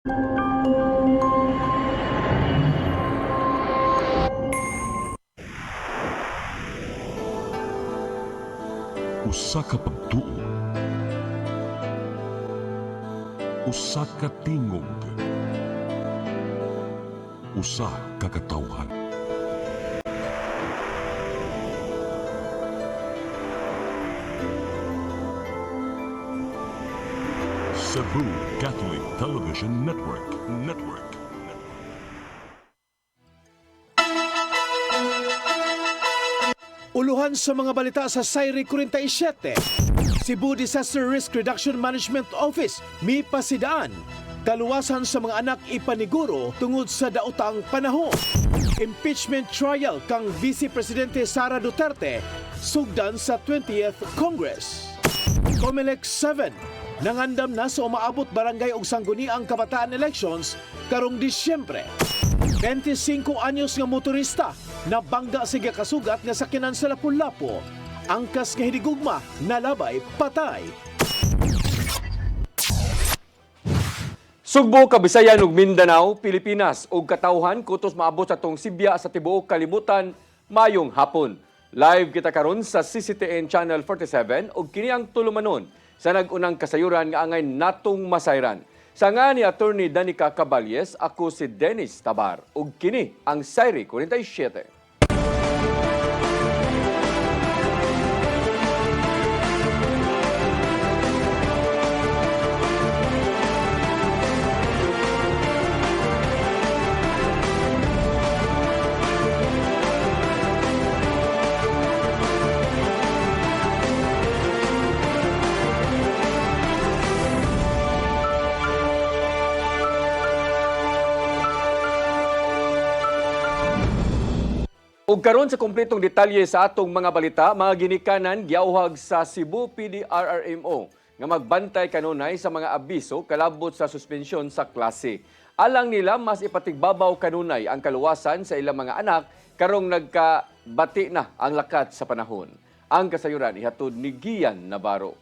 Usa ka pagtuo, usa ka tingog, usa ka katawhan. Cebu Catholic Television Network. Uluhan sa mga balita sa Sayri 47. Cebu Disaster Risk Reduction Management Office, mipasidaan. Kaluwasan sa mga anak ipaniguro tungod sa daotang panahon. Impeachment trial kang Vice Presidente Sara Duterte, sugdan sa 20th Congress. COMELEC 7, nangandam na sa umaabot barangay og sangguniang kabataan elections karong Disyembre. 25 anyos nga motorista nabangga sa kasugat nga sakyanan sa Lapu-Lapu. Angkas nga hinigugma, nalabay, patay. Sugbo, Kabisayan ug Mindanao, Pilipinas ug katawhan kutos maabot sa tong Sibya sa tibuok kalibutan mayong hapon. Live kita karon sa CCTN Channel 47 ug kini ang tulumanon sa nag-unang kasayuran nga angay natong masayran. Sa nga ni Attorney Danica Caballes, ako si Dennis Tabar ug kini ang Sayri 47. Ug karon sa kumpletong detalye sa atong mga balita, mga ginikanan giauhag sa Cebu PDRRMO nga magbantay kanunay sa mga abiso kalabot sa suspensyon sa klase. Alang nila mas ipatigbabaw kanunay ang kaluwasan sa ilang mga anak karong nagkabati na ang lakat sa panahon. Ang kasayuran ihatod ni Gian Navarro.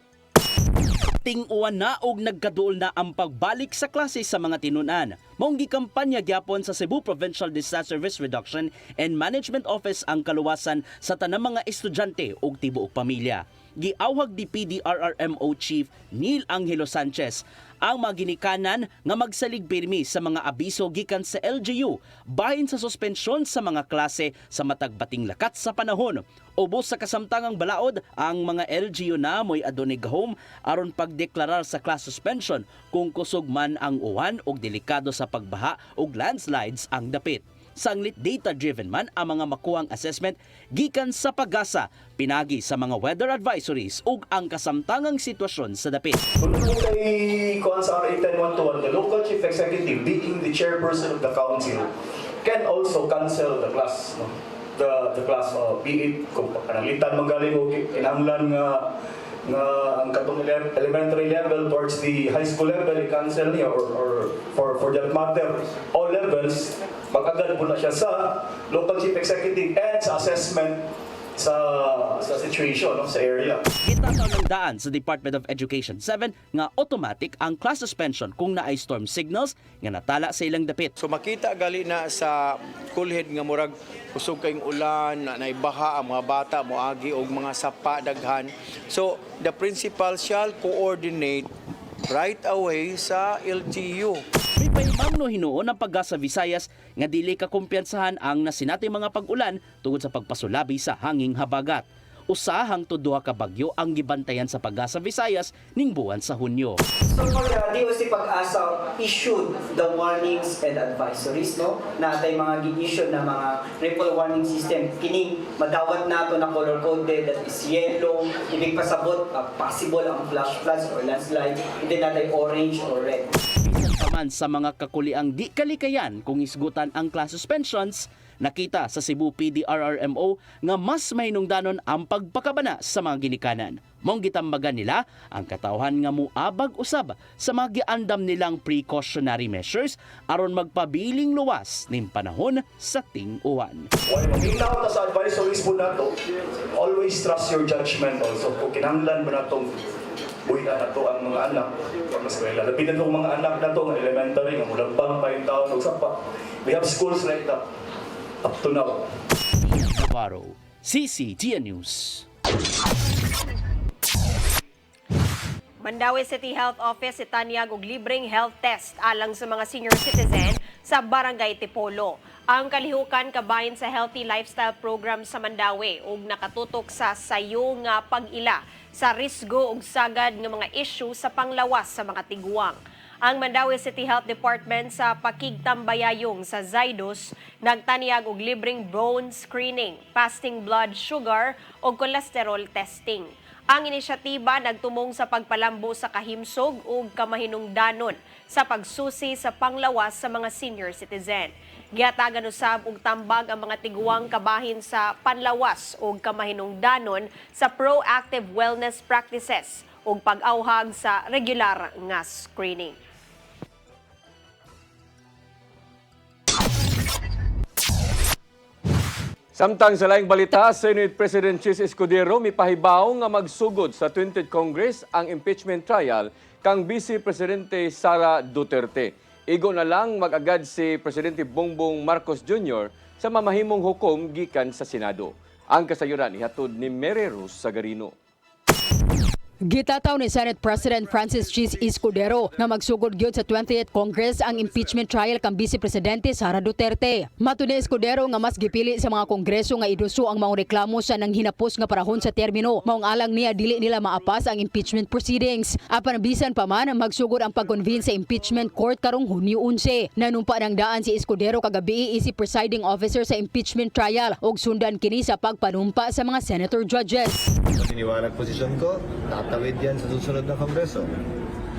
Ting-uwan na og nagkaduol na ang pagbalik sa klase sa mga tinunan. Maong gikampanya gyapon sa Cebu Provincial Disaster Risk Reduction and Management Office ang kaluwasan sa tanang mga estudyante ug tibuok pamilya. Giawhag di PDRRMO Chief Neil Angelo Sanchez ang mga ginikanan nga magsalig pirmi sa mga abiso gikan sa LGU bahin sa suspensyon sa mga klase sa matag bating lakat sa panahon. Ubos sa kasamtangang balaod, ang mga LGU na mo'y adonig home aron pagdeklarar sa class suspension kung kusog man ang uwan o delikado sa pagbaha o landslides ang dapit. Sanglit data-driven man ang mga makuhang assessment gikan sa pag-asa, pinagi sa mga weather advisories ug ang kasamtangang sitwasyon sa dapit. Kung kay Kuan sa RA 10121, the local chief executive being the chairperson of the council can also cancel the class. No? The class be it kung panalitan magaling o kinahanglan nga ang katong elementary level towards the high school level i-cancel niya or for that matter all levels pag-agad po na siya sa local chief executive and sa assessment sa situation sa area. Gitataw ng daan sa Department of Education 7 nga automatic ang class suspension kung naay storm signals nga natala sa ilang dapit. So makita gali na sa kulhead nga murag kusog kayong ulan, naibaha ang mga bata, moagi og mga sapa daghan. So the principal shall coordinate right away sa LGU. May pahimangno hinuon ang pag-asa Visayas nga dili kakumpiyansahan ang nasinatay mga pag-ulan tungod sa pagpasulabi sa hanging habagat. Usahang to duha ka bagyo ang gibantayan sa pag-asa Visayas ning buwan sa Hunyo. So for the DOC Pag-asa issued the warnings and advisories, no? Na atay mga gi-issue na mga ripple warning system. Kini madawat nato na color coded, that is yellow, ibig pasabot possible ang flash floods or landslide, hindi natay orange or red. Bisan pa man sa mga kakuliang di kalikayan kung isgutan ang class suspensions, nakita sa Cebu PDRRMO nga mas mahinungdanon ang pagpakabana sa mga ginikanan. Mong gitambagan nila ang katawhan nga muabag usab sa mga giandam nilang precautionary measures aron magpabiling luwas ning panahon sa ting-uwan. While minaw ta sa advisories po nato, always trust your judgment also. Kung kinahanglan mo natong buhian na to ang mga anak pag eskwela. Lapitan itong mga anak na to, nga elementary, nga mulang pang 5 taon, o pa. We have schools like that up to now. Navarro, CCTN News. Mandawi City Health Office itanyag og libreng health test alang sa mga senior citizen sa Barangay Tipolo. Ang kalihukan kabahin sa Healthy Lifestyle Program sa Mandawi ug nakatutok sa sayo nga pag-ila sa risgo ug sagad nga mga issue sa panglawas sa mga tiguang. Ang Mandawi City Health Department sa pakigtambayayong sa Zaidos nagtanyag og libreng bone screening, fasting blood sugar ug cholesterol testing. Ang inisyatiba nagtumong sa pagpalambo sa kahimsog ug kamahinungdanon sa pagsusi sa panglawas sa mga senior citizen. Giatagan usab og tambag ang mga tiguang kabahin sa panlawas ug kamahinungdanon sa proactive wellness practices ug pag-awhag sa regular nga screening. Samtang sa laing balita, Senate President Chis Escudero mipahibaw nga magsugod sa 20th Congress ang impeachment trial kang Vice Presidente Sara Duterte. Igo na lang mag-agad si Presidente Bongbong Marcos Jr. sa mamahimong hukom gikan sa Senado. Ang kasayuran ihatod ni Mary Rose Sagarino. Gitataw ni Senate President Francis Chis Escudero na magsugod gyud sa 20th Congress ang impeachment trial kang Vice Presidente Sara Duterte. Matud ni Escudero nga mas gipili sa mga kongreso nga iduso ang maong reklamo sa nang hinapos nga parahon sa termino. Maong alang niya dili nila maapas ang impeachment proceedings. Apan bisan pa man magsugod ang pag-convene sa impeachment court karong Hunyo 11. Nanumpa nang daan si Escudero kagabi isip presiding officer sa impeachment trial ug sundan kini sa pagpanumpa sa mga senator judges. Iniwanag posisyon ko, tatawid yan sa susunod na kongreso.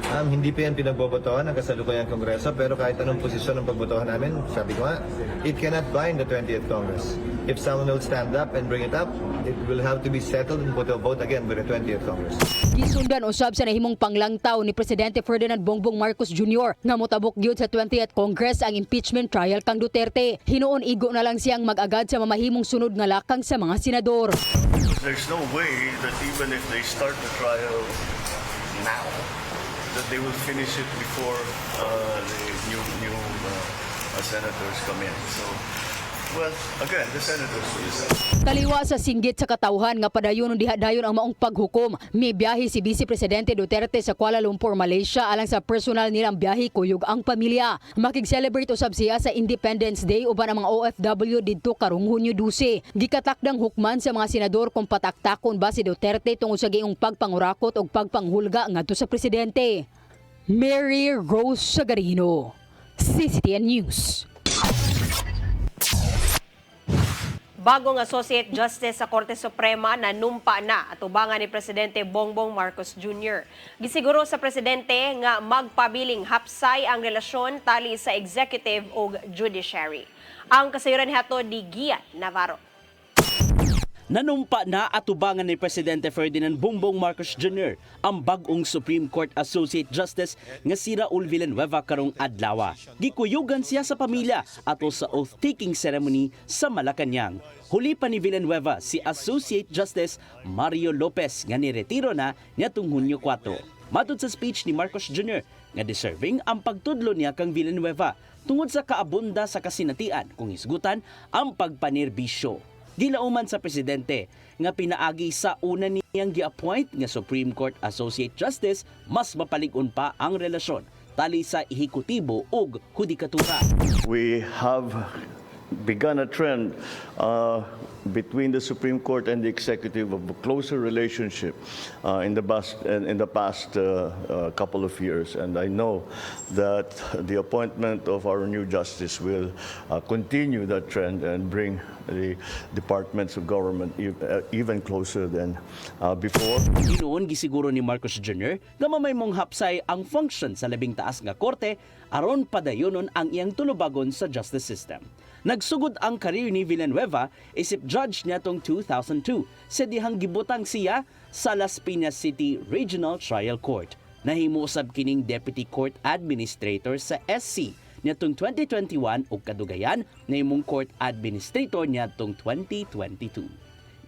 Hindi pa yan pinagbobotohan ng kasalukuyang kongreso, pero kahit anong posisyon ng pagbotohan namin, sabi ko nga, it cannot bind the 20th Congress. If someone will stand up and bring it up, it will have to be settled and put a vote again by the 20th Congress. Gisundan usab sa nahimong panglangtaw ni Presidente Ferdinand Bongbong Marcos Jr. nga motabok gyud sa 20th Congress ang impeachment trial kang Duterte. Hinuon igo na lang siyang mag-agad sa mamahimong sunod nga lakang sa mga senador. There's no way that even if they start the trial now, that they will finish it before the new senators come in. So, well, again, the senators will decide. Taliwa sa singgit sa katawhan nga padayon diha-dayon ang maong paghukom. May biyahe si Vice Presidente Duterte sa Kuala Lumpur, Malaysia alang sa personal nilang biyahe kuyog ang pamilya. Makig-celebrate usab siya sa Independence Day uban ang mga OFW didto karong Hunyo 12. Gikatakdang hukman sa mga senador kung pataktakon ba si Duterte tungod sa giing pagpangurakot o pagpanghulga ngadto sa presidente. Mary Rose Sagarino, CCTN News. Bagong Associate Justice sa Korte Suprema na numpa na atubangan ni Presidente Bongbong Marcos Jr. Gisiguro sa Presidente nga magpabiling hapsay ang relasyon tali sa executive o judiciary. Ang kasayuran hato ni Gian Navarro. Nanumpa na atubangan ni Presidente Ferdinand Bongbong Marcos Jr. ang bagong Supreme Court Associate Justice nga si Raul Villanueva karong adlaw. Gikuyugan siya sa pamilya ato sa oath-taking ceremony sa Malacañang. Huli pa ni Villanueva si Associate Justice Mario Lopez nga niretiro na niadtong Hunyo 4. Matud sa speech ni Marcos Jr. nga deserving ang pagtudlo niya kang Villanueva tungod sa kaabunda sa kasinatian kung isgutan ang pagpanerbisyo. Gilauman sa presidente nga pinaagi sa una niyang gi-appoint nga Supreme Court Associate Justice mas mapalig-on pa ang relasyon tali sa ehekutibo ug hudikatura. We have begun a trend between the Supreme Court and the executive of a closer relationship in the past couple of years, and I know that the appointment of our new justice will continue that trend and bring the departments of government even closer than before. Ginoon gisiguro ni Marcos Jr. nga mamaymong hapsay ang function sa labing taas nga korte aron padayonon ang iyang tulubagon sa justice system. Nagsugod ang career ni Villanueva isip judge niya tong 2002 sa dihang gibutang siya sa Las Piñas City Regional Trial Court. Nahimo usab kining Deputy Court Administrator sa SC niadtong 2021 ug kadugayan nahimong Court Administrator niadtong 2022.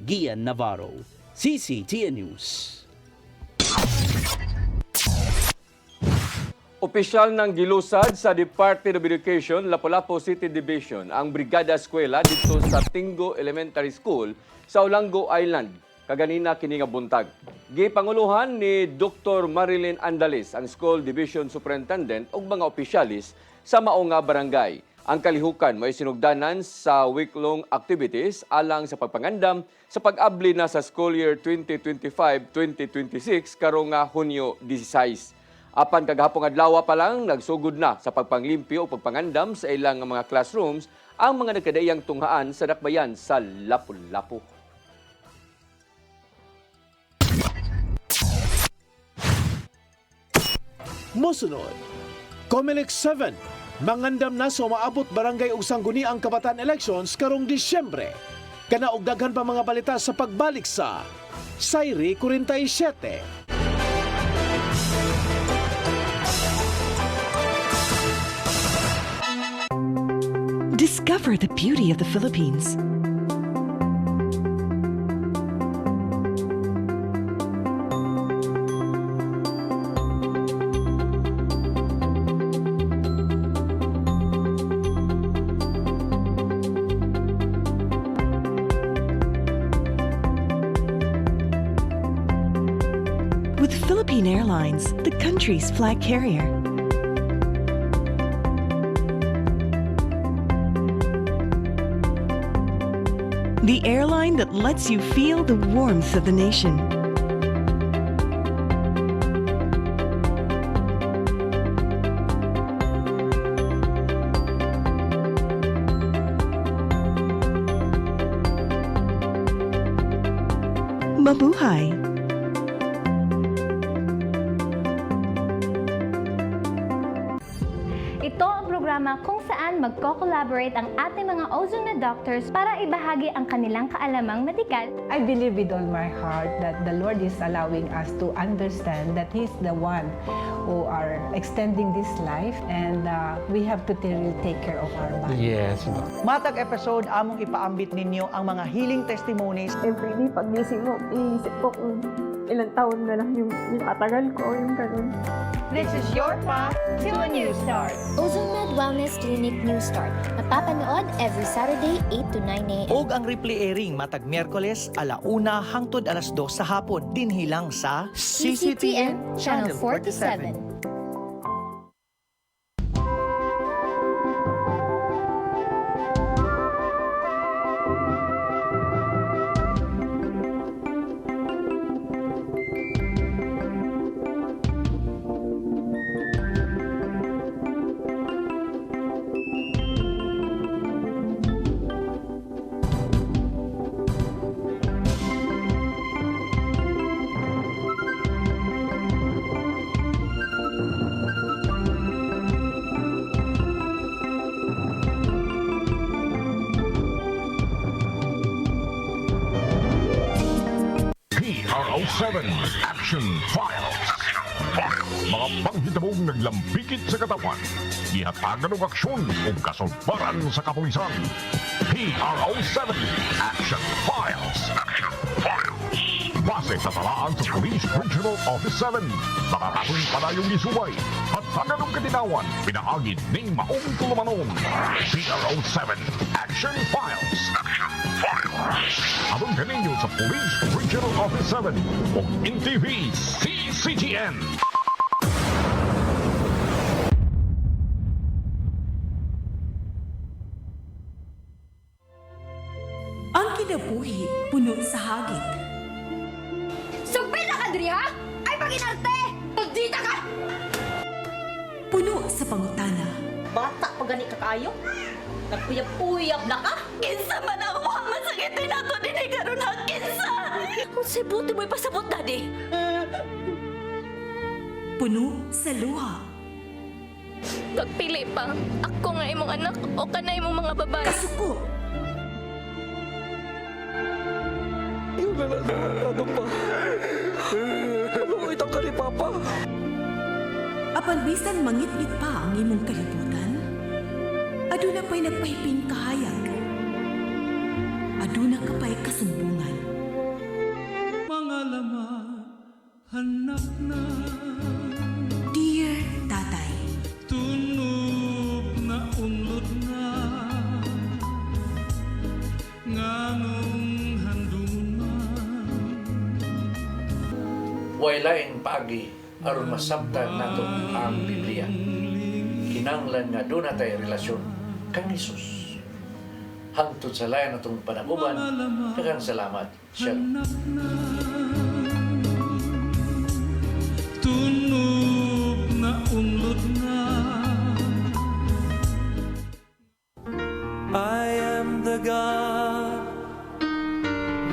Gian Navarro, CCTN News. Opisyal ng gilusad sa Department of Education, Lapu-Lapu City Division, ang Brigada Eskwela dito sa Tingo Elementary School sa Olango Island. Kaganina kini nga buntag. Gipanguluhan ni Dr. Marilyn Andales, ang School Division Superintendent ug mga opisyalis sa mao nga barangay. Ang kalihukan may sinugdanan sa week-long activities alang sa pagpangandam sa pag-abli na sa school year 2025-2026 karong nga Hunyo 16. Apan kagahapong adlaw pa lang nagsugod na sa pagpanglimpyo o pagpangandam sa ilang mga classrooms ang mga nagkadaiyang tunghaan sa dakbayan sa Lapu-Lapu. Mosunod, Comelec 7, mangandam na sa maabot barangay ug sangguni ang kabataan elections karong Disyembre. Kana og daghan pa mga balita sa pagbalik sa Sayri 47. Discover the beauty of the Philippines. With Philippine Airlines, the country's flag carrier. The airline that lets you feel the warmth of the nation. Mabuhay! Ito ang programa kung saan magko-collaborate ang ating mga ozone na doctors para ibahagi ang kanilang kaalamang medikal. I believe with all my heart that the Lord is allowing us to understand that He's the one who are extending this life and we have to really take care of our body. Yes. Matag episode, among ipaambit ninyo ang mga healing testimonies. Every day, pag gising mo, iisip ko kung ilang taon na lang yung katagal ko, yung ganun. This is your path to a new start. OzoneMed Wellness Clinic New Start. Napapanood every Saturday, 8 to 9 a.m. Og ang replay airing matag Miyerkules, 1:00 hangtod 2:00 sa hapon, dinhilang sa CCTN Channel 47. PRO7 Action Files. Mga panghitabong naglambikit sa katawan. Ihatagan ng aksyon o kasulbaran sa kapulisan. PRO7 Action Files. Base sa talaan sa Police Regional Office 7. Nakakatuloy pa na yung isuway. At taganong katinawan, pinaagid ng maong tulumanon. PRO7 Action Files. Abang kaninyo sa Police Regional Office 7 o NTV CCTN. Ang kinabuhi puno sa hagit. Sugpila ka, Dria! Ay, paginarte! Pagdita ka! Puno sa pangutana. Bata pa gani ka kayo? Nagpuyab-uyab na ka? Kinsa man ako ang masakitin nato din ay karon na kinsa! Kung si buti mo'y pasabot na di. Puno sa luha. Pagpili pa, ako nga imong anak o kanay imong mga babae. Kasuko. Yung ano pa? Ano itang ka ni Papa? Apan bisan mangit-ngit pa ang imong kalibutan, aduna pa'y nagpahiping kahayag. Aduna ka pa'y kasumbungan. Mga laman, hanap na. Dear Tatay, way laing paagi aron masabtan nato ang Biblia. Kinahanglan nga doon natay relasyon kang Hesus. Hangtod sa layan natong panaguban, daghang salamat. Shalom. Tunog na unlod na. I am the God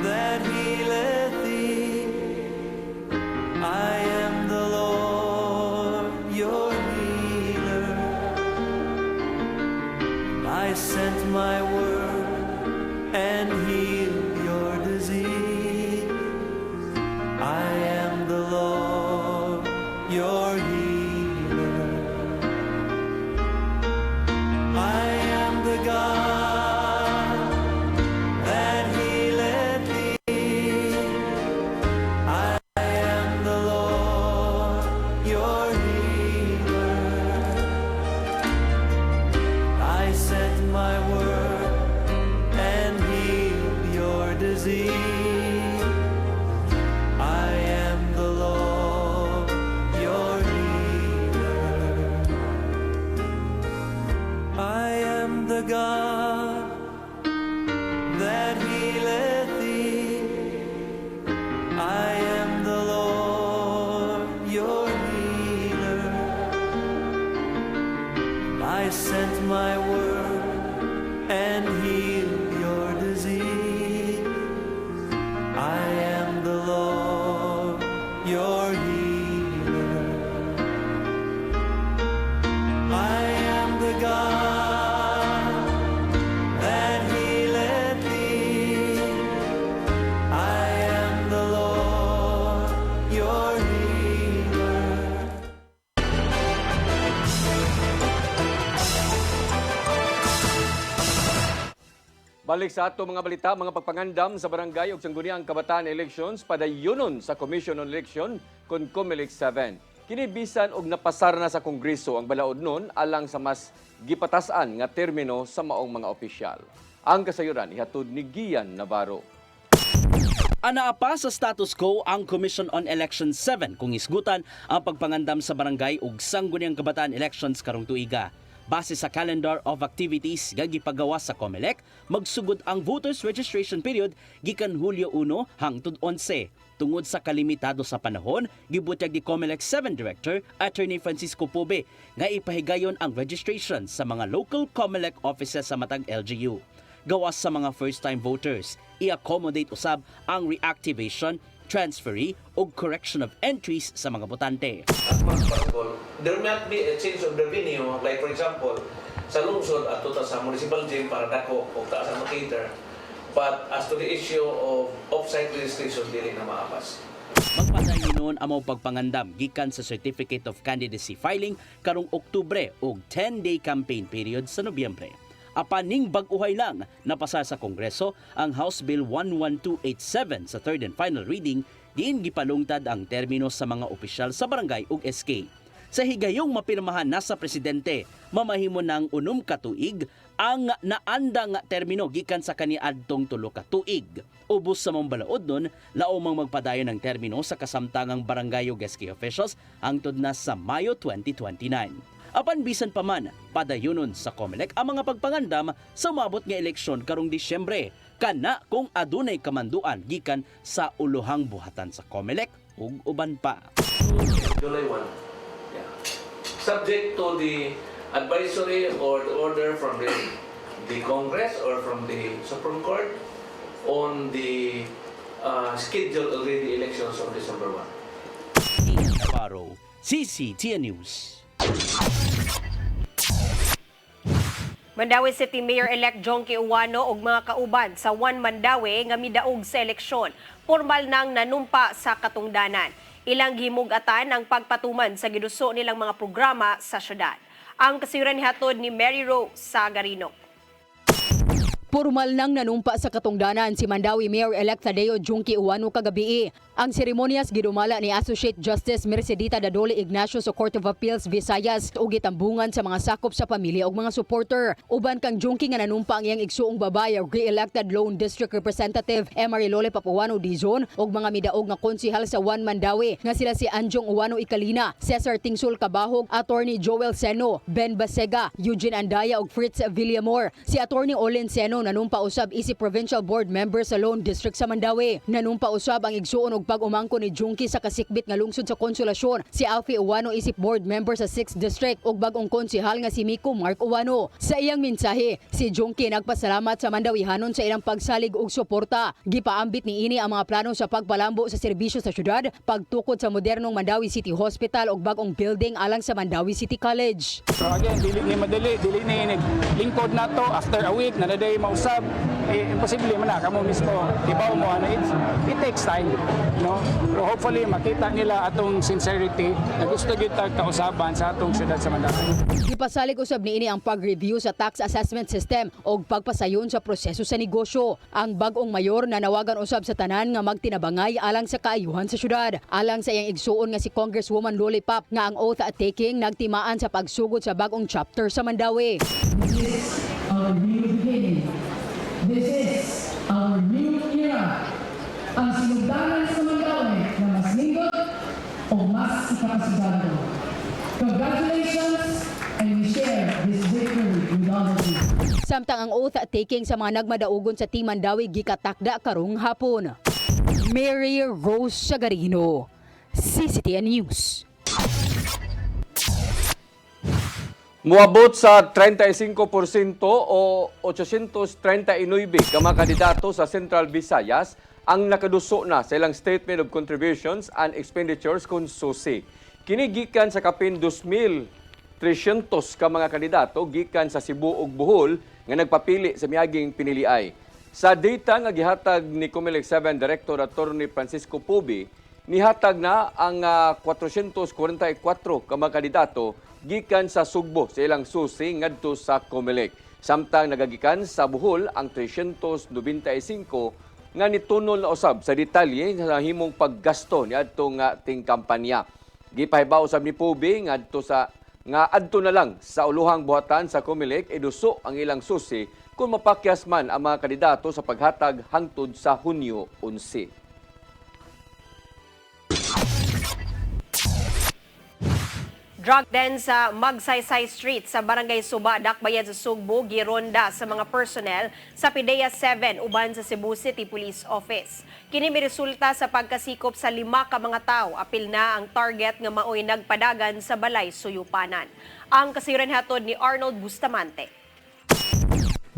that healeth thee. I am the Lord, your healer. I sent my word and healed your disease. I am the Lord, your healer. I am the God that healeth thee. I am the Lord, your healer. I sent my word and healed your disease. I am the Lord, your healer. I am the God that healeth thee. I am the Lord, your healer. I sent my word and healed your disease. I am the Lord, your healer. I am the God that healeth thee. I am the Lord, your healer. Balik sa ato mga balita, mga pagpangandam sa barangay ug sangguniang kabataan elections padayunon sa Commission on Election kon COMELEC 7. Kini bisan og napasar na sa Kongreso ang balaod nun alang sa mas gipatasan nga termino sa maong mga opisyal. Ang kasayuran ihatod ni Gian Navarro. Anaa pa sa status quo ang Commission on Election 7 kung isgutan ang pagpangandam sa barangay ug sangguniang kabataan elections karong tuiga. Base sa calendar of activities nga gipagawa sa COMELEC, magsugod ang voters registration period gikan Hulyo 1 hangtod 11. Tungod sa kalimitado sa panahon, gibutyag ni COMELEC 7 Director Attorney Francisco Pobe nga ipahigayon ang registration sa mga local COMELEC offices sa matag LGU. Gawas sa mga first-time voters, i-accommodate usab ang reactivation, transferee o correction of entries sa mga botante. As much as possible, there might be a change of the venue, like for example, sa lungsod at sa municipal gym para dako o taas ang cater. But as to the issue of off-site registration, dili na maapas. Magpadayon nun ang mga pagpangandam gikan sa Certificate of Candidacy filing karong Oktubre ug 10-day campaign period sa Nobyembre. Apan ning bag-uhay lang napasa sa Kongreso ang House Bill 11287 sa third and final reading diin gipalungtad ang termino sa mga opisyal sa barangay ug SK. Sa higayong mapirmahan na sa presidente, mamahimo ng 6 ka tuig ang naandang termino gikan sa kaniadtong 3 ka tuig. Ubos sa mga balaod nun, laomang magpadayon ng termino sa kasamtangang barangay ug SK officials hangtod na sa Mayo 2029. Apan bisan pa man, padayonon sa COMELEC ang mga pagpangandam sa umabot nga eleksyon karong Disyembre. Kana kung adunay kamanduan gikan sa ulohang buhatan sa COMELEC ug uban pa. July 1. Yeah. Subject to the advisory or the order from the Congress or from the Supreme Court on the scheduled already elections on December 1. Ian Navarro, CCTN News. Mandawi City Mayor-elect Jonky Uwano ug mga kauban sa One Mandawi nga midaog sa eleksyon. Formal nang nanumpa sa katungdanan. Ilang himug-atan ang pagpatuman sa giduso nilang mga programa sa syudad. Ang kasayuran hatod ni Mary Rose Sagarino. Formal nang nanumpa sa katungdanan si Mandawi Mayor-elect Tadeo Junki Uwano kagabi. Ang seremonyas gidumala ni Associate Justice Mercedita Dadole Ignacio sa Court of Appeals Visayas ug gitambungan sa mga sakop sa pamilya ug mga supporter. Uban kang Junki nga nanumpa ang iyang igsuong babae ug re-elected Lone District Representative Marilole Papuano Dizon ug mga midaog nga konsehal sa One Mandawi nga sila si Anjong Uwano Ikalina, Cesar Tingsul Cabahog, Attorney Joel Seno, Ben Basega, Eugene Andaya ug Fritz Villamor. Si Attorney Olin Seno nanumpa usab isip Provincial Board Member sa Lone District sa Mandawi. Nanumpa usab ang igsuon og pag-umangko ni Junki sa kasikbit nga lungsod sa Konsolasyon. Si Alfie Uwano isip Board Member sa 6th District ug bagong konsehal nga si Miko Mark Uwano. Sa iyang mensahe, si Junki nagpasalamat sa Mandawihanon sa ilang pagsalig ug suporta. Gipaambit ni ini ang mga plano sa pagpalambo sa serbisyo sa syudad, pagtukod sa modernong Mandawi City Hospital ug bagong building alang sa Mandawi City College. So again, dili ni madali, dili ni lingkod nato after a week na naday mausab, imposible man na kamo mismo ibaw mo ano, it takes time, no? So hopefully makita nila atong sincerity na gusto gyud tag kausaban sa atong syudad sa Mandawi. Ipasalig usab ni ini ang pag-review sa tax assessment system ug pagpasayon sa proseso sa negosyo. Ang bagong mayor na nawagan usab sa tanan nga magtinabangay alang sa kaayuhan sa syudad. Alang sa iyang igsuon nga si Congresswoman Lollipop nga ang oath taking nagtimaan sa pagsugod sa bagong chapter sa Mandawi. This is our new beginning. This is our new era. Ang sinugdanan sa Mandawi na mas lingkod o mas ikapasigado. Congratulations, and we share this victory with all of you. Samtang ang oath taking sa mga nagmadaugon sa Team Mandawi gikatakda karong hapon. Mary Rose Sagarino, CCTN News. Muabot sa 35% o 839 ka mga kandidato sa Central Visayas ang nakaduso na sa ilang Statement of Contributions and Expenditures kung SUSI. Kini gikan sa kapin 2,300 ka mga kandidato gikan sa Cebu ug Bohol nga nagpapili sa miaging piniliay. Sa data nga gihatag ni COMELEC 7 Director Attorney Francisco Pubi, nihatag na ang 444 ka mga kandidato gikan sa Sugbo sa ilang susi ngadto sa COMELEC. Samtang nagagikan sa Bohol ang 395 nga nitunol na usab sa detalye sa himong paggasto ni adtong ting kampanya. Gipahibaw usab ni Pubi ngadto sa nga adto na lang sa uluhang buhatan sa COMELEC iduso ang ilang susi kung mapakyas man ang mga kandidato sa paghatag hangtod sa Hunyo 11. Drug den sa Magsaysay Street sa Barangay Suba, Dakbayan sa Sugbo, gironda sa mga personnel sa PIDEA 7 uban sa Cebu City Police Office. Kini may resulta sa pagkasikop sa 5 ka mga tao. Apil na ang target nga maoy nagpadagan sa Balay Suyupanan. Ang kasiran hatod ni Arnold Bustamante.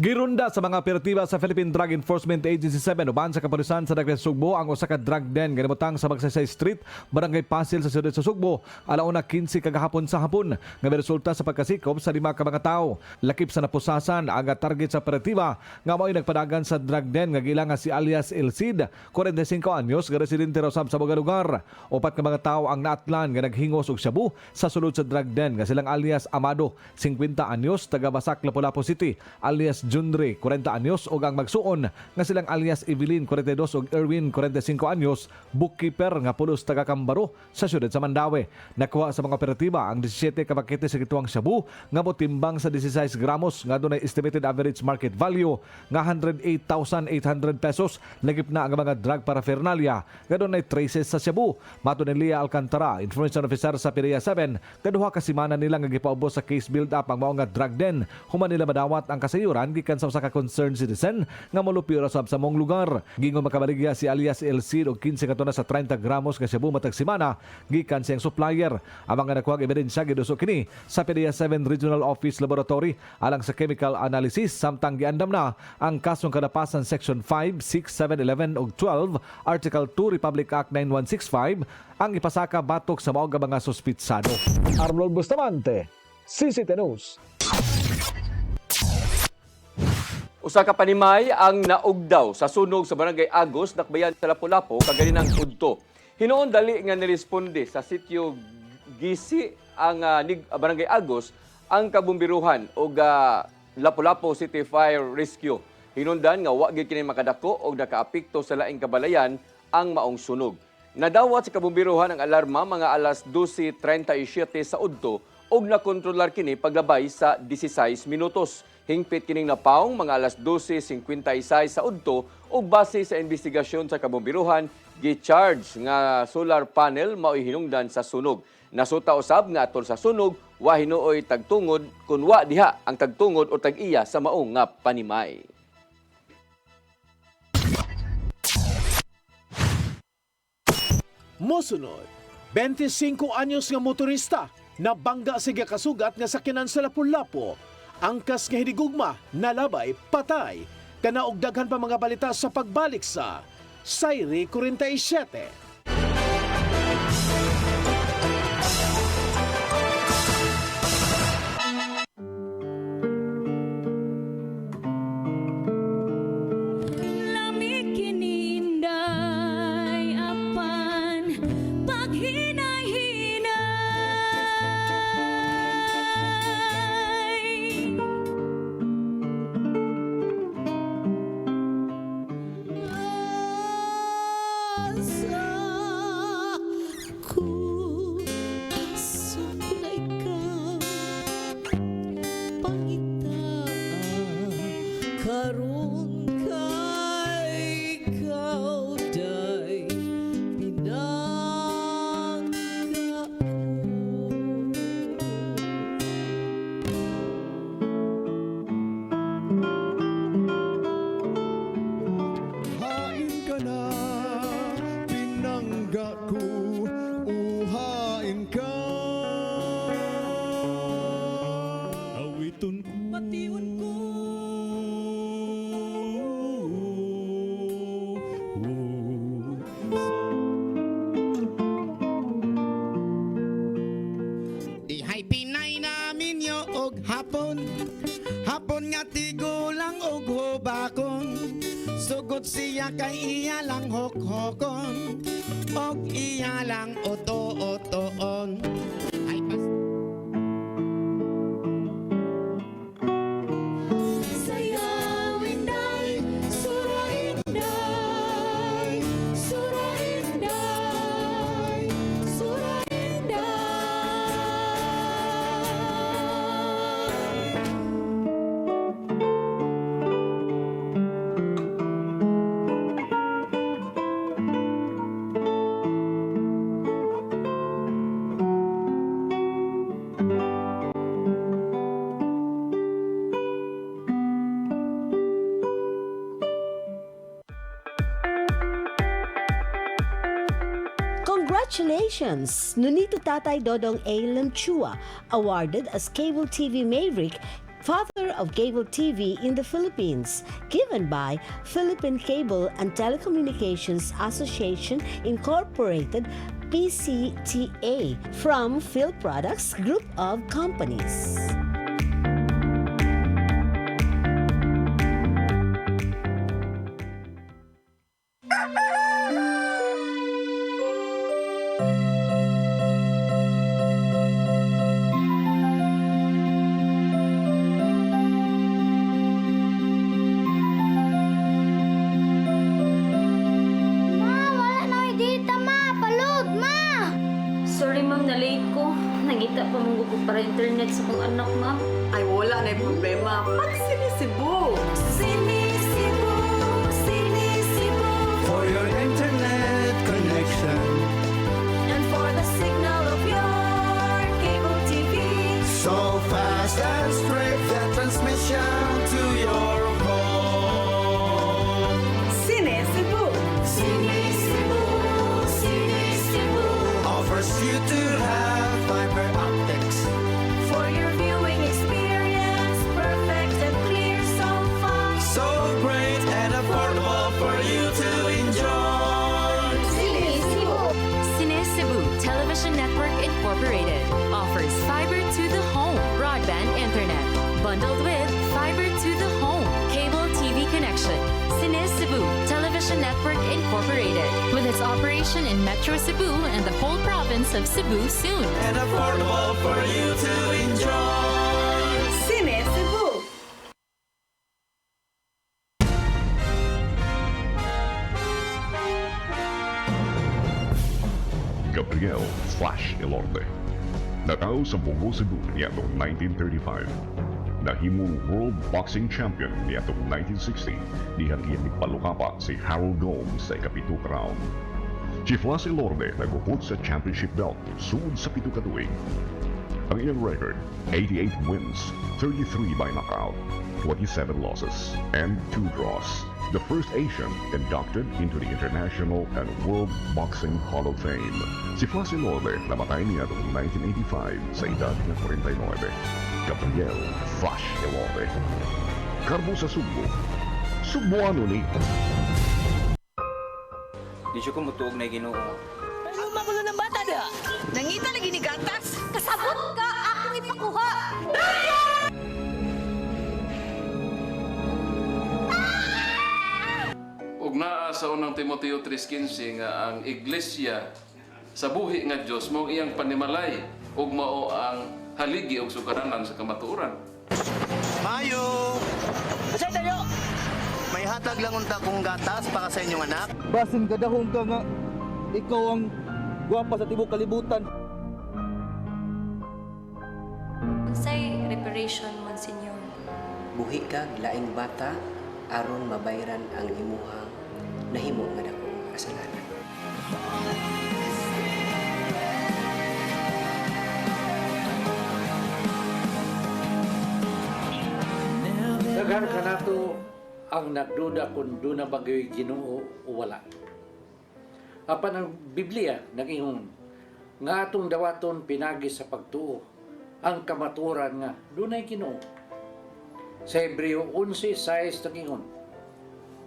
Girunda sa mga operatiba sa Philippine Drug Enforcement Agency 7 uban sa kapulisan sa Dakbayan Sugbo ang usa ka drug den ganimutang sa Magsaysay Street, Barangay Pasil sa siyudad sa Sugbo, alauna 15 kagahapon sa hapon nga may resulta sa pagkasikop sa 5 ka mga tao. Lakip sa napusasan ang target sa operatiba nga mao'y nagpadagan sa drug den nga gilang si alias El Cid, 45 anyos, nga residente raw sa mga lugar. 4 ka mga tao ang naatlan nga naghingos og shabu sa sulod sa drug den nga silang alias Amado, 50 anyos, taga Basak, Lapu-Lapu City, alias Jundre, 40 anyos, o ang magsuon nga silang alias Evelyn, 42, o Erwin, 45 anyos, bookkeeper nga pulos taga Cambaro sa siyudad sa Mandawi. Nakuha sa mga operatiba ang 17 ka pakete sa gituang shabu nga motimbang sa 16 gramos nga dunay estimated average market value nga 108,800 pesos. Lagip na ang mga drug paraphernalia nga dunay traces sa shabu. Mato ni Lia Alcantara, information officer sa PIDEA 7, kaduha ka semana nila nga gipaubos sa case build up ang mao nga drug den. Human nila madawat ang kasayuran gikan sa usa ka concerned citizen nga molupyo sab sa mong lugar. Gingon makabaligya si alias El Cid og 15 ka tona sa 30 gramos nga shabu matag semana gikan siyang supplier. Amang nga nakuha ebidensya giduso kini sa PIDEA 7 Regional Office Laboratory alang sa chemical analysis, samtang giandam na ang kasong kadapasan Section 5, 6, 7, 11 ug 12 Article 2 Republic Act 9165 ang ipasaka batok sa mao nga mga suspitsado. Arnold Bustamante, CCTN News. Usa ka panimay ang naugdaw sa sunog sa Barangay Agos, Dakbayan sa Lapu-Lapu, kaganinang udto. Hinoon dali nga niresponde sa sitio Gisi ang Barangay Agos ang kabumbiruhan o Lapu-Lapu City Fire Rescue. Hinundan nga wa gyud kini makadako og nakaapekto sa laing kabalayan ang maong sunog. Nadawat sa kabumbiruhan ang alarma mga alas 12:37 sa udto og nakontrolar kini paglabay sa 16 minutos. Hingpit kining napaong mga alas 12:56 sa udto ug base sa investigasyon sa kabumbiruhan, gi-charge nga solar panel mao'y hinungdan sa sunog. Nasuta usab nga atol sa sunog, wa hinuoy tagtungod kun wa diha ang tagtungod o tag-iya sa maong nga panimay. Mosunod, 25 anyos nga motorista na bangga siya kasugat nga sakyanan sa Lapu-Lapu. Angkas nga hinigugma, nalabay, patay. Kanaog daghan pa mga balita sa pagbalik sa Sayri 47. Dihay Pinay namin yo og hapon, hapon nga tigulang og hubakon. Sugod siya kay iya lang hokhokon, og iya lang oto-otoon. Ay pas Congratulations! Nunito Tatay Dodong A. Lamchua, awarded as Cable TV Maverick, Father of Cable TV in the Philippines, given by Philippine Cable and Telecommunications Association Incorporated, PCTA, from Phil Products Group of Companies. Sorry ma'am, na-late ko. Nangita pa mong gugod para internet sa kong anak ma'am. Ay wala na yung problema. Pag sinisibo. Sinisibo, sinisibo. For your internet connection And for the signal of your cable TV. so fast and straight, the transmission to your home. Sinisibo. Sinisibo, sinisibo. Offers you to have fiber optics. For your viewing experience, perfect and clear so far. So great and affordable for you to enjoy. Sinisibo. Cine Cebu Television Network Incorporated offers fiber to the home broadband internet bundled with fiber to the home cable TV connection. Cine Cebu Television Network Incorporated with its operation in Metro Cebu and the whole province of Cebu soon. And affordable for you to enjoy. Sinisibo. Gabriel Flash Elorde. Natao sa Bongo, Cebu niadtong 1935. Nahimong World Boxing Champion niadtong 1960 dihan iya nagpalukapa si Harold Gomes sa ikapito ka round. Si Flash Elorde nagupot sa championship belt sud sa pito ka tuig. Ang iyang record, 88 wins, 33 by knockout, 27 losses, and 2 draws. The first Asian inducted into the International and World Boxing Hall of Fame. Si Flash Elorde namatay niya noong 1985 sa edad ng 49. Gabriel Flash Elorde. Karbo sa Sugbo. Sugboano ni. Di siya ko mutuog na Ginoo. Ano magulo ng bata da? Nangita lagi ni gatas? Kasabot ka! Akong ipakuha! Ug naa sa unang Timoteo 3:15 nga ang iglesia sa buhi nga Dios mao iyang panimalay ug mao ang haligi og sukaranan sa kamatuoran. Mayo! Kasi tayo! May hatag lang unta kong gatas para sa inyong anak. Basin kadahong ka nga ikaw ang gwapa sa tibok kalibutan. Unsay reparation, Monsignor? Buhi kag laing bata aron mabayran ang imuhang nahimo nga dakong kasalanan. Daghan ka nato ang nagduda kung doon na bagay Ginoo o wala. Apan ang Biblia nag-ingon nga atong dawaton pinagi sa pagtuo ang kamaturan nga doon ay Ginoo. Sa Hebreo 11:6 nag-ingon,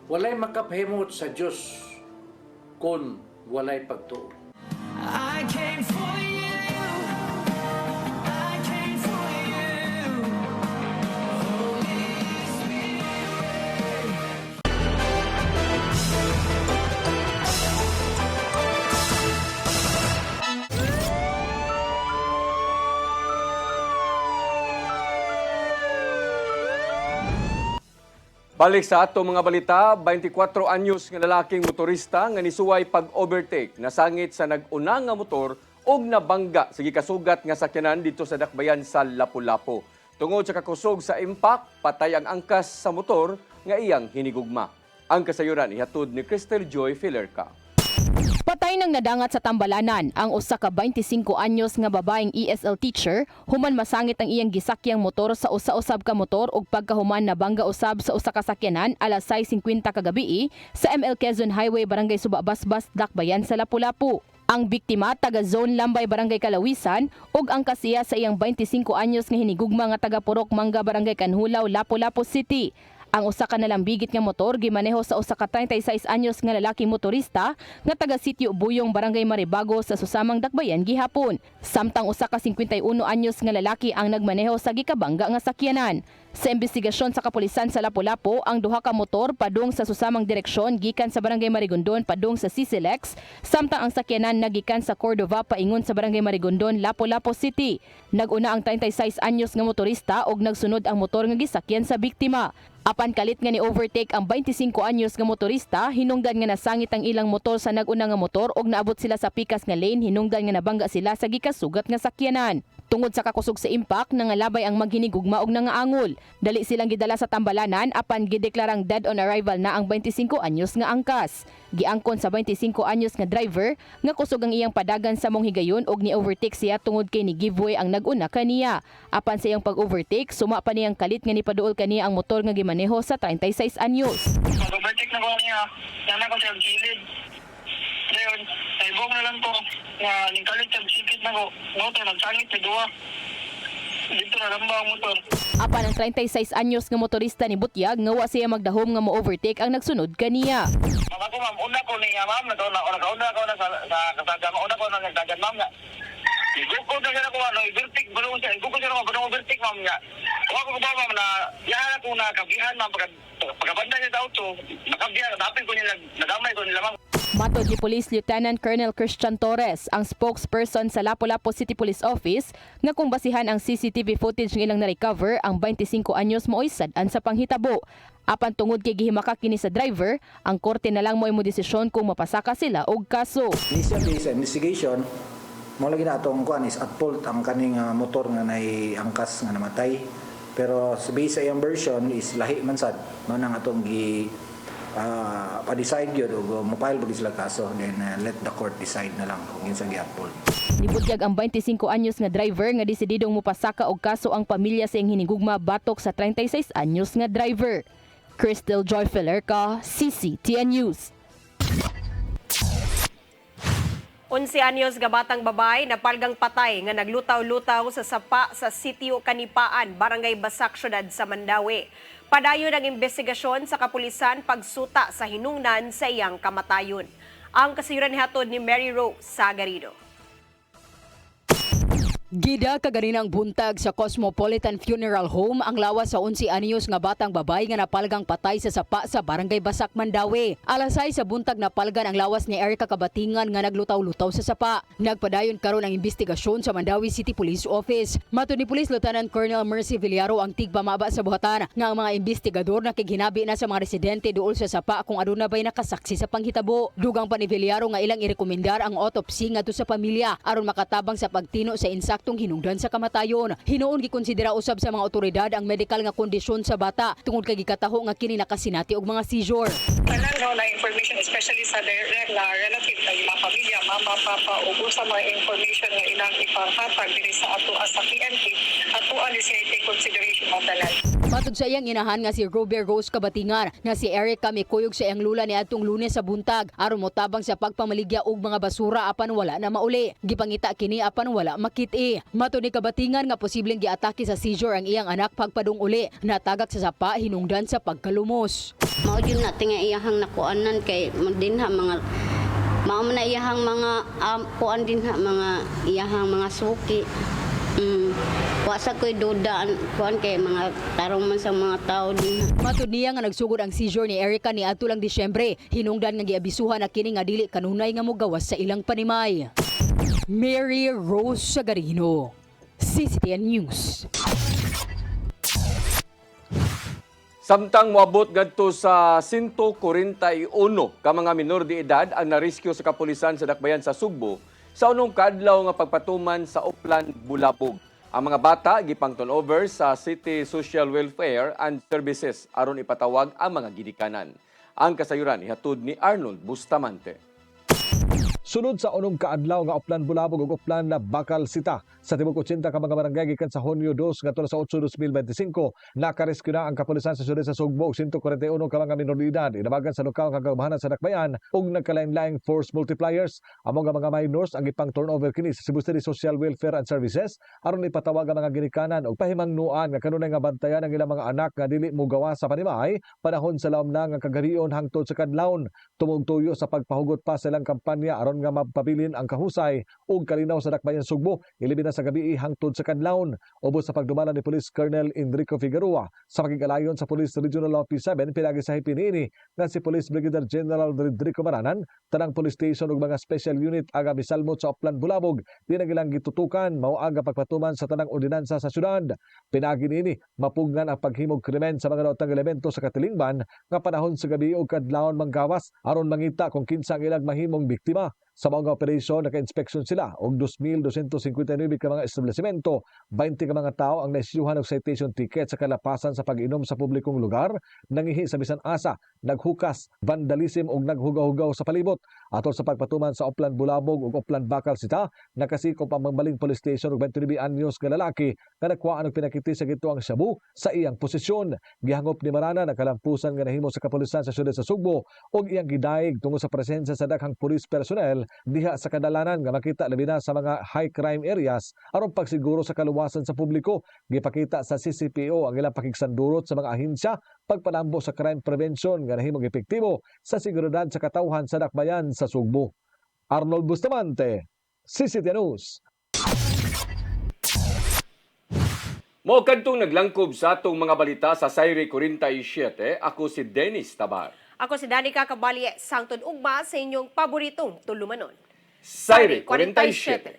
walay makapahimot sa Dios kung walay pagtuo. I came for you. I came for you. Holy Spirit. Balik sa ato mga balita, 24 anyos nga lalaking motorista nga nisuway pag-overtake nasangit sa nag-una nga motor ug nabangga sa gikasugat nga sakyanan dito sa dakbayan sa Lapu-Lapu. Tungod sa kakusog sa impact, patay ang angkas sa motor nga iyang hinigugma. Ang kasayuran ihatod ni Crystal Joy Filerca. Patay nang nadangat sa tambalanan ang usa ka 25 anyos nga babaeng ESL teacher human masangit ang iyang gisakyang motor sa usa-usab ka motor ug pagkahuman nabangga usab sa usa ka sakyanan alas 6:50 kagabi sa ML Quezon Highway Barangay Subabasbas, Dakbayan sa Lapu-Lapu. Ang biktima taga Zone Lambay Barangay Kalawisan ug ang kasiya sa iyang 25 anyos nga hinigugma nga taga Purok Mangga Barangay Kanhulaw, Lapu-Lapu City. Ang usa ka nalambigit nga motor gimaneho sa usa ka 36 anyos nga lalaking motorista nga taga Sitio Buyong Barangay Maribago sa susamang Dakbayan gihapon. Samtang usa ka 51 anyos nga lalaki ang nagmaneho sa gikabangga nga sakyanan. Sa investigasyon sa kapulisan sa Lapu-Lapu, ang duha ka motor padung sa susamang direksyon gikan sa Barangay Marigondon padung sa Sisilex, samtang ang sakyanan nagikan sa Cordova paingon sa Barangay Marigondon, Lapu-Lapu City. Naguna ang 36 anyos nga motorista ug nagsunod ang motor nga gisakyan sa biktima. Apan kalit nga ni overtake ang 25 anyos nga motorista, hinungdan nga nasangit ang ilang motor sa naguna nga motor ug naabot sila sa pikas nga lane, hinungdan nga nabangga sila sa gikasugat nga sakyanan. Tungod sa kakusog sa impact, nangalabay ang maghinigugma og nangaangol. Dali silang gidala sa tambalanan apan gideklarang dead on arrival na ang 25 anyos nga angkas. Giangkon sa 25 anyos nga driver nga kusog ang iyang padagan sa mong higayon og ni-overtake siya tungod kay ni giveaway ang naguna kaniya. Apan sa iyang pag-overtake, suma pa niyang kalit nga nipaduol kaniya ang motor nga gimaneho sa 36 anyos. Pag-overtake na ko niya, yana ko siya kilid. Ngayon, naibog na lang ko nga ningkalit siya sikit na ko. Motor, nagsangit sa duwa. Dito na lamba ang motor. Apan ang 36 anyos nga motorista ni Butyag nga wa siya magdahom nga mo-overtake ang nagsunod kaniya. Ako ma'am, una ko ni ma'am, nagkauna ko na sa kasagama, una ko na nagdagan ma'am nga. Igugod na siya na ko, i-vertic, balong siya, igugod siya na ko, balong overtake ma'am nga. Ako ko ba ma'am na, yahan ako na kabihan ma'am, pagkabanda niya sa auto, nakabihan, napin ko nila, nagamay ko nila ma'am. Matod ni Police Lieutenant Colonel Christian Torres, ang spokesperson sa Lapu-Lapu City Police Office, nga kung basihan ang CCTV footage ng ilang na-recover, ang 25 anyos mo'y sad-an sa panghitabo. Apan tungod kay gihimakak kini sa driver, ang korte na lang mo'y mo desisyon kung mapasaka sila og kaso. Initially sa investigation, Mo lagi na atong kuan is at fault ang kaning motor nga angkas nga namatay. Pero sa base sa iyang version is lahi man sad. Mao nang atong gi pa-decide yun o mapile po sila kaso, then let the court decide na lang kung yun sa gi at fault. Nibutyag ang 25 anyos nga driver nga desididong mupasaka og kaso ang pamilya sa iyang hinigugma batok sa 36 anyos nga driver. Crystal Joy Felerca, CCTN News. 11 anyos nga batang babay na palgang patay nga naglutaw-lutaw sa sapa sa sitio Kanipaan, Barangay Basak, Syudad sa Mandawi. Padayon ang investigasyon sa kapulisan pagsuta sa hinungdan sa iyang kamatayon. Ang kasayuran hatod ni Mary Rose Sagarido. Gida kaganinang buntag sa Cosmopolitan Funeral Home ang lawas sa 11 anyos nga batang babay nga napalgang patay sa sapa sa Barangay Basak, Mandawi. Alasay sa buntag napalgan ang lawas ni Erica Kabatingan nga naglutaw-lutaw sa sapa. Nagpadayon karon ang investigasyon sa Mandawi City Police Office. Matud ni Police Lieutenant Colonel Mercy Villaro ang tigpamaba sa buhatan nga ang mga investigador nakighinabi na sa mga residente duol sa sapa kung aduna bay nakasaksi sa panghitabo. Dugang pa ni Villaro nga ilang irekomendar ang autopsy ngadto sa pamilya aron makatabang sa pagtino sa insaktong hinungdan sa kamatayon. Hinuon gikonsidera usab sa mga otoridad ang medical nga kondisyon sa bata tungod kay gikataho nga kini nakasinati og mga seizure. Tanan na information especially sa direct na relative na mga pamilya, mama, papa, ug sa mga information nga ilang ipanghatag diri sa atoa sa PNP, atoa ni siya take consideration mo tanan. Matud sa iyang inahan nga si Robert Rose Kabatingan nga si Erica mikuyog sa iyang lula ni adtong Lunes sa buntag aron motabang sa pagpamaligya og mga basura apan wala na mauli. Gipangita kini apan wala makit-i. Matud ni Kabatingan nga posibleng giatake sa seizure ang iyang anak pagpadung uli. Natagak sa sapa hinungdan sa pagkalumos. Mao jud natin nga iyahang nakuanan kay dinha mga mao man na iyahang mga kuan dinha mga iyahang mga suki. Wasa ko'y duda kuan kay mga tarong man sa mga tao din. Matud niya nga nagsugod ang seizure ni Erica ni adto lang Disyembre. Hinungdan nga giabisuhan na kini nga dili kanunay nga mogawas sa ilang panimay. Mary Rose Sagarino, CCTN News. Samtang moabot ngadto sa 141 ka mga minor de edad ang narescue sa kapulisan sa Dakbayan sa Sugbo sa unong kadlaw nga pagpatuman sa Upland, Bulabog. Ang mga bata gipang turnover sa City Social Welfare and Services aron ipatawag ang mga gidikanan. Ang kasayuran ihatod ni Arnold Bustamante. Sunod sa unong kaadlaw nga Upland Bulabog ug Upland na Bakal Sita sa tibok 80 ka mga barangay gikan sa Hunyo 2 ngadto sa 8 2025 nakarescue na ang kapulisan sa syudad sa Sugbo og 141 ka mga minor de edad inabagan sa lokal nga kagabahanan sa Dakbayan ug nagkalain-laing force multipliers. Among mga minors ang ipang turnover kini sa Cebu City Social Welfare and Services aron ipatawag ang mga ginikanan og pahimangnuan nga kanunay nga bantayan ang ilang mga anak nga dili mogawa sa panimay panahon sa laom na nga kagarion hangtod sa kadlawon. Tumugtuyo sa pagpahugot pa sa ilang kampanya aron nga mapabilin ang kahusay ug kalinaw sa Dakbayan Sugbo ilibin na sa gabi hangtod sa kadlawon. Ubos sa pagdumala ni Police Colonel Enrico Figueroa sa makigalayon sa Police Regional Office 7 pinagi sa hipiniini nga si Police Brigadier General Rodrigo Maranan tanang police station ug mga special unit aga misalmot sa Upland Bulabog di na gilang gitutukan mao aga pagpatuman sa tanang ordinansa sa syudad. Pinagi niini mapugnan ang paghimog krimen sa mga nautang elemento sa katilingban nga panahon sa gabi ug kadlawon manggawas aron mangita kung kinsa ang ilang mahimong biktima. Sa mga operasyon, naka-inspeksyon sila og 2,259 ka mga establishmento, 20 ka mga tao ang naisyuhan og citation ticket sa kalapasan sa pag-inom sa publikong lugar, nangihi sa bisan asa, naghukas, vandalism ug naghugaw-hugaw sa palibot. Atol sa pagpatuman sa Upland Bulabog ug Upland Bakal Sita, nakasikop ang Mambaling Police Station og 29 anyos ka lalaki nga nakuhaan og pinakiti sa gituang shabu sa iyang posisyon. Gihangop ni Marana nakalampusan nga nahimo sa kapulisan sa syudad sa Sugbo ug iyang gidaig tungod sa presensya sa daghang police personnel diha sa kadalanan nga makita labi na sa mga high crime areas aron pagsiguro sa kaluwasan sa publiko. Gipakita sa CCPO ang ilang pakigsandurot sa mga ahensya pagpalambo sa crime prevention nga nahimong epektibo sa seguridad sa katawhan sa Dakbayan sa Sugbo. Arnold Bustamante, CCTN News. Mo kadtong naglangkob sa atong mga balita sa Sayre 47, ako si Dennis Tabar. Ako si Danica Cabalye, sangtod ugma sa inyong paboritong tulumanon. Sayre 47.